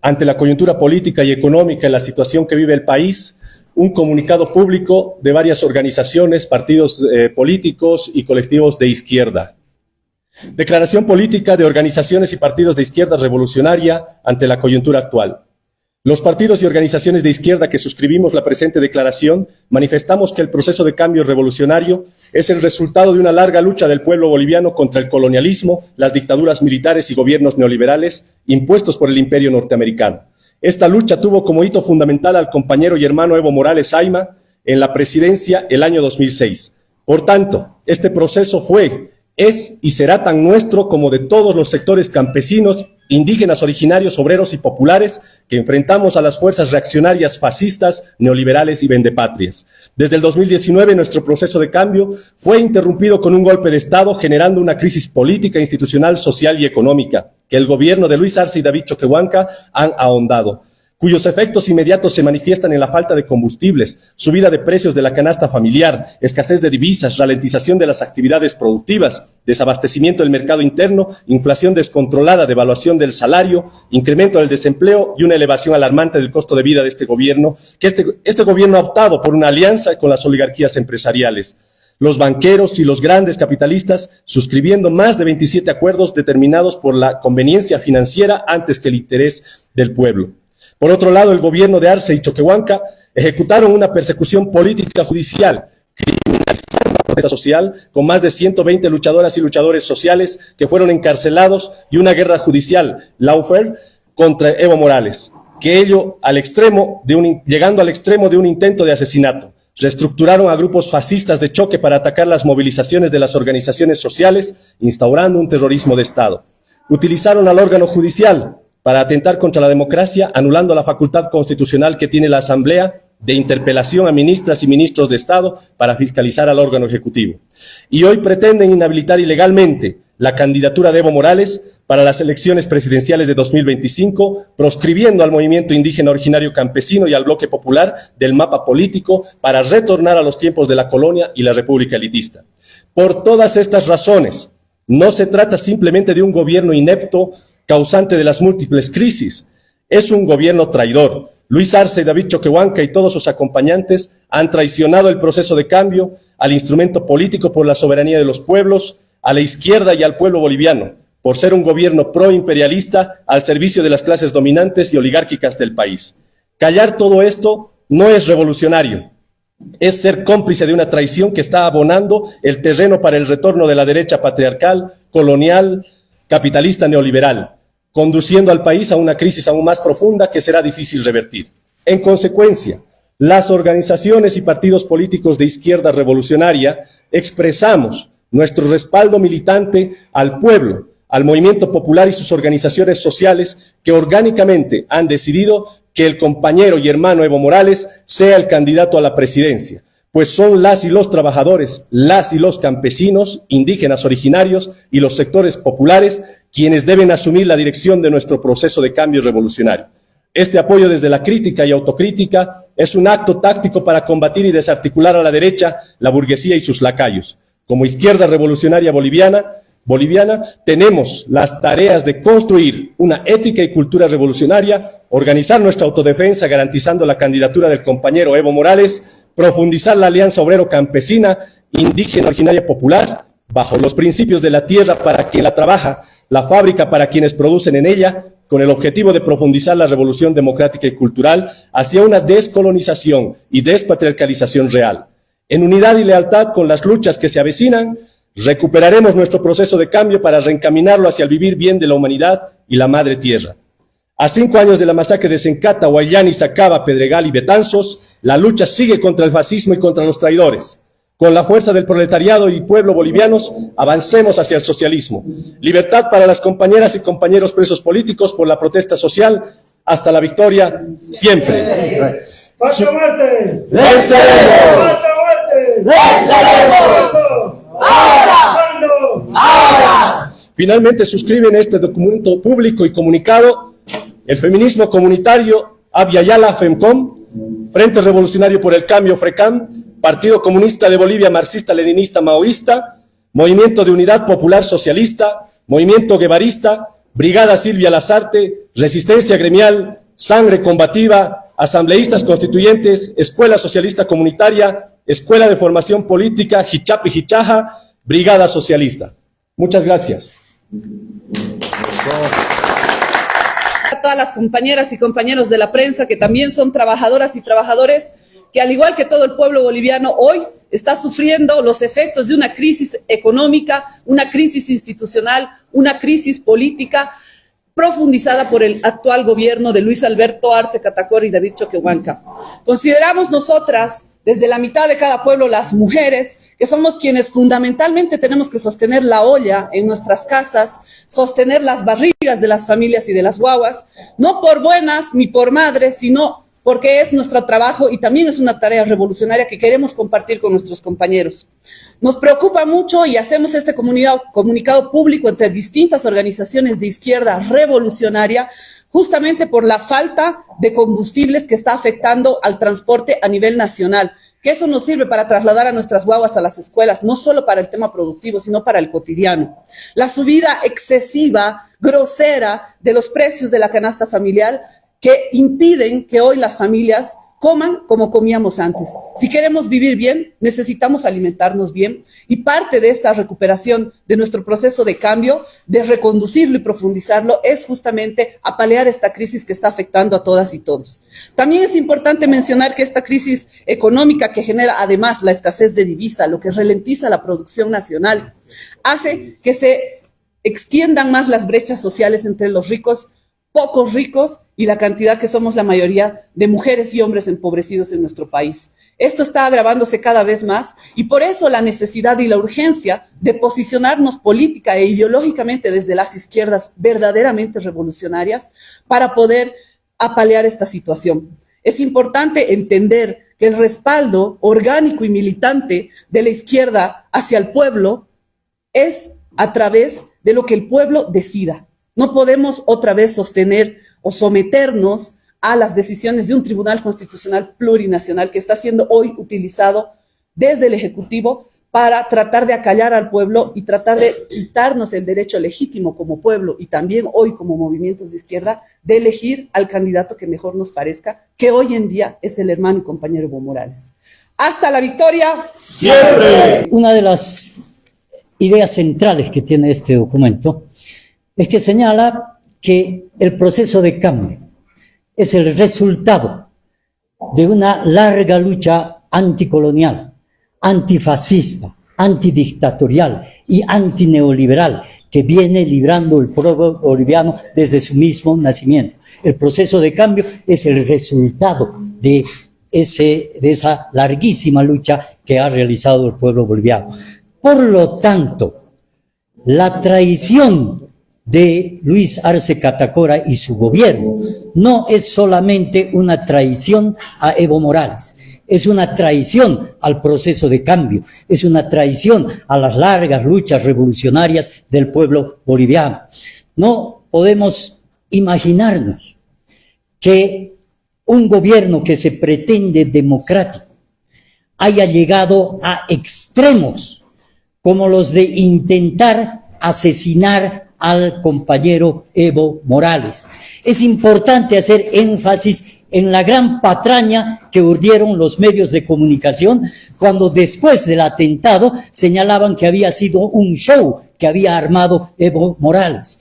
ante la coyuntura política y económica en la situación que vive el país, un comunicado público de varias organizaciones, partidos políticos y colectivos de izquierda. Declaración política de organizaciones y partidos de izquierda revolucionaria ante la coyuntura actual. Los partidos y organizaciones de izquierda que suscribimos la presente declaración manifestamos que el proceso de cambio revolucionario es el resultado de una larga lucha del pueblo boliviano contra el colonialismo, las dictaduras militares y gobiernos neoliberales impuestos por el imperio norteamericano. Esta lucha tuvo como hito fundamental al compañero y hermano Evo Morales Ayma en la presidencia el año 2006. Por tanto, este proceso fue, es y será tan nuestro como de todos los sectores campesinos, indígenas, originarios, obreros y populares que enfrentamos a las fuerzas reaccionarias fascistas, neoliberales y vendepatrias. Desde el 2019 nuestro proceso de cambio fue interrumpido con un golpe de Estado generando una crisis política, institucional, social y económica que el gobierno de Luis Arce y David Choquehuanca han ahondado, cuyos efectos inmediatos se manifiestan en la falta de combustibles, subida de precios de la canasta familiar, escasez de divisas, ralentización de las actividades productivas, desabastecimiento del mercado interno, inflación descontrolada, devaluación del salario, incremento del desempleo y una elevación alarmante del costo de vida de este gobierno, que este gobierno ha optado por una alianza con las oligarquías empresariales, los banqueros y los grandes capitalistas suscribiendo más de 27 acuerdos determinados por la conveniencia financiera antes que el interés del pueblo. Por otro lado, el gobierno de Arce y Choquehuanca ejecutaron una persecución política judicial, criminalizando la protesta social con más de 120 luchadoras y luchadores sociales que fueron encarcelados y una guerra judicial, lawfare, contra Evo Morales, que ello llegando al extremo de un intento de asesinato. Reestructuraron a grupos fascistas de choque para atacar las movilizaciones de las organizaciones sociales, instaurando un terrorismo de Estado. Utilizaron al órgano judicial para atentar contra la democracia, anulando la facultad constitucional que tiene la Asamblea de interpelación a ministras y ministros de Estado para fiscalizar al órgano ejecutivo. Y hoy pretenden inhabilitar ilegalmente la candidatura de Evo Morales para las elecciones presidenciales de 2025, proscribiendo al movimiento indígena originario campesino y al bloque popular del mapa político para retornar a los tiempos de la colonia y la república elitista. Por todas estas razones, no se trata simplemente de un gobierno inepto, causante de las múltiples crisis. Es un gobierno traidor. Luis Arce y David Choquehuanca y todos sus acompañantes han traicionado el proceso de cambio, al instrumento político por la soberanía de los pueblos, a la izquierda y al pueblo boliviano, por ser un gobierno proimperialista al servicio de las clases dominantes y oligárquicas del país. Callar todo esto no es revolucionario. Es ser cómplice de una traición que está abonando el terreno para el retorno de la derecha patriarcal, colonial, capitalista neoliberal, conduciendo al país a una crisis aún más profunda que será difícil revertir. En consecuencia, las organizaciones y partidos políticos de izquierda revolucionaria expresamos nuestro respaldo militante al pueblo, al movimiento popular y sus organizaciones sociales que orgánicamente han decidido que el compañero y hermano Evo Morales sea el candidato a la presidencia, pues son las y los trabajadores, las y los campesinos, indígenas originarios y los sectores populares quienes deben asumir la dirección de nuestro proceso de cambio revolucionario. Este apoyo desde la crítica y autocrítica es un acto táctico para combatir y desarticular a la derecha, la burguesía y sus lacayos. Como izquierda revolucionaria boliviana, tenemos las tareas de construir una ética y cultura revolucionaria, organizar nuestra autodefensa garantizando la candidatura del compañero Evo Morales, profundizar la alianza obrero-campesina, indígena, originaria, popular, bajo los principios de la tierra para quien la trabaja, la fábrica para quienes producen en ella, con el objetivo de profundizar la revolución democrática y cultural hacia una descolonización y despatriarcalización real. En unidad y lealtad con las luchas que se avecinan, recuperaremos nuestro proceso de cambio para reencaminarlo hacia el vivir bien de la humanidad y la madre tierra. A 5 años de la masacre de Sencata, Guayani, Sacaba, Pedregal y Betanzos, la lucha sigue contra el fascismo y contra los traidores. Con la fuerza del proletariado y pueblo bolivianos, avancemos hacia el socialismo. Libertad para las compañeras y compañeros presos políticos por la protesta social. Hasta la victoria, siempre. ¡Paso muerte! ¡Venceremos! ¡Paso muerte! ¡Venceremos! ¡Ahora! ¡Ahora! Finalmente suscriben este documento público y comunicado el Feminismo Comunitario, Abya Yala, FEMCOM, Frente Revolucionario por el Cambio, FRECAM, Partido Comunista de Bolivia Marxista-Leninista Maoísta, Movimiento de Unidad Popular Socialista, Movimiento Guevarista, Brigada Silvia Lazarte, Resistencia Gremial, Sangre Combativa, Asambleístas Constituyentes, Escuela Socialista Comunitaria, Escuela de Formación Política, Hichapi Hichaja, Brigada Socialista. Muchas gracias. A todas las compañeras y compañeros de la prensa que también son trabajadoras y trabajadores que, al igual que todo el pueblo boliviano, hoy está sufriendo los efectos de una crisis económica, una crisis institucional, una crisis política profundizada por el actual gobierno de Luis Alberto Arce Catacora y David Choquehuanca. Consideramos nosotras, desde la mitad de cada pueblo, las mujeres, que somos quienes fundamentalmente tenemos que sostener la olla en nuestras casas, sostener las barrigas de las familias y de las guaguas, no por buenas ni por madres, sino porque es nuestro trabajo y también es una tarea revolucionaria que queremos compartir con nuestros compañeros. Nos preocupa mucho y hacemos este comunicado público entre distintas organizaciones de izquierda revolucionaria, justamente por la falta de combustibles que está afectando al transporte a nivel nacional, que eso nos sirve para trasladar a nuestras guaguas a las escuelas, no solo para el tema productivo, sino para el cotidiano. La subida excesiva, grosera de los precios de la canasta familiar que impiden que hoy las familias coman como comíamos antes. Si queremos vivir bien, necesitamos alimentarnos bien, y parte de esta recuperación de nuestro proceso de cambio, de reconducirlo y profundizarlo, es justamente apalear esta crisis que está afectando a todas y todos. También es importante mencionar que esta crisis económica, que genera además la escasez de divisa, lo que ralentiza la producción nacional, hace que se extiendan más las brechas sociales entre los ricos, pocos ricos y la cantidad que somos la mayoría de mujeres y hombres empobrecidos en nuestro país. Esto está agravándose cada vez más y por eso la necesidad y la urgencia de posicionarnos política e ideológicamente desde las izquierdas verdaderamente revolucionarias para poder apalear esta situación. Es importante entender que el respaldo orgánico y militante de la izquierda hacia el pueblo es a través de lo que el pueblo decida. No podemos otra vez sostener o someternos a las decisiones de un tribunal constitucional plurinacional que está siendo hoy utilizado desde el Ejecutivo para tratar de acallar al pueblo y tratar de quitarnos el derecho legítimo como pueblo y también hoy como movimientos de izquierda de elegir al candidato que mejor nos parezca, que hoy en día es el hermano y compañero Evo Morales. ¡Hasta la victoria! ¡Siempre! Una de las ideas centrales que tiene este documento es que señala que el proceso de cambio es el resultado de una larga lucha anticolonial, antifascista, antidictatorial y antineoliberal que viene librando el pueblo boliviano desde su mismo nacimiento. El proceso de cambio es el resultado de esa larguísima lucha que ha realizado el pueblo boliviano. Por lo tanto, la traición de Luis Arce Catacora y su gobierno no es solamente una traición a Evo Morales, es una traición al proceso de cambio, es una traición a las largas luchas revolucionarias del pueblo boliviano. No podemos imaginarnos que un gobierno que se pretende democrático haya llegado a extremos como los de intentar asesinar al compañero Evo Morales. Es importante hacer énfasis en la gran patraña que urdieron los medios de comunicación cuando después del atentado señalaban que había sido un show que había armado Evo Morales.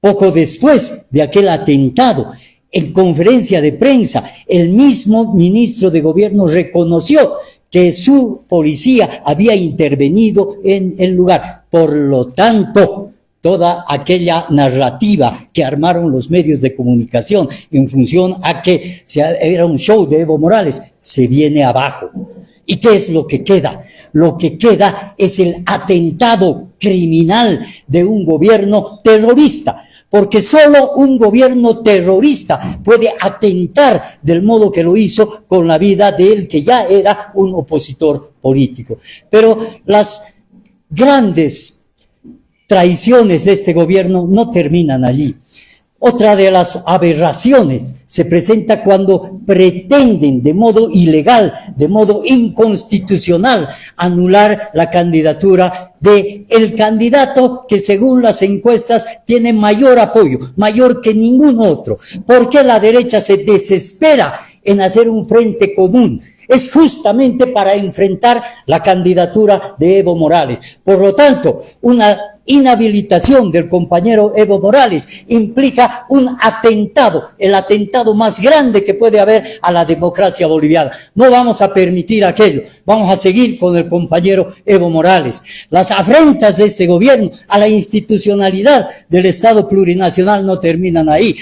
Poco después de aquel atentado, en conferencia de prensa, el mismo ministro de Gobierno reconoció que su policía había intervenido en el lugar. Por lo tanto, toda aquella narrativa que armaron los medios de comunicación en función a que era un show de Evo Morales, se viene abajo. ¿Y qué es lo que queda? Lo que queda es el atentado criminal de un gobierno terrorista, porque solo un gobierno terrorista puede atentar del modo que lo hizo con la vida de él, que ya era un opositor político. Pero las grandes traiciones de este gobierno no terminan allí. Otra de las aberraciones se presenta cuando pretenden de modo ilegal, de modo inconstitucional, anular la candidatura de el candidato que según las encuestas tiene mayor apoyo, mayor que ningún otro. ¿Por qué la derecha se desespera en hacer un frente común? Es justamente para enfrentar la candidatura de Evo Morales. Por lo tanto, una inhabilitación del compañero Evo Morales implica un atentado, el atentado más grande que puede haber a la democracia boliviana. No vamos a permitir aquello. Vamos a seguir con el compañero Evo Morales. Las afrentas de este gobierno a la institucionalidad del Estado plurinacional no terminan ahí.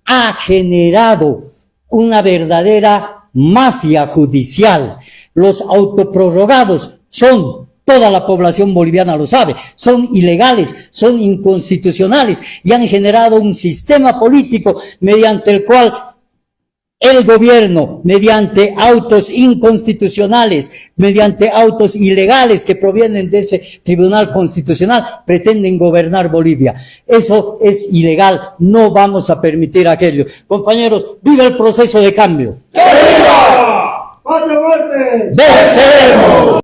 Ha generado una verdadera mafia judicial. Los autoprorrogados son, toda la población boliviana lo sabe, son ilegales, son inconstitucionales y han generado un sistema político mediante el cual el gobierno, mediante autos inconstitucionales, mediante autos ilegales que provienen de ese Tribunal Constitucional, pretenden gobernar Bolivia. Eso es ilegal, no vamos a permitir aquello. Compañeros, ¡viva el proceso de cambio! ¡Patria o muerte! ¡Venceremos!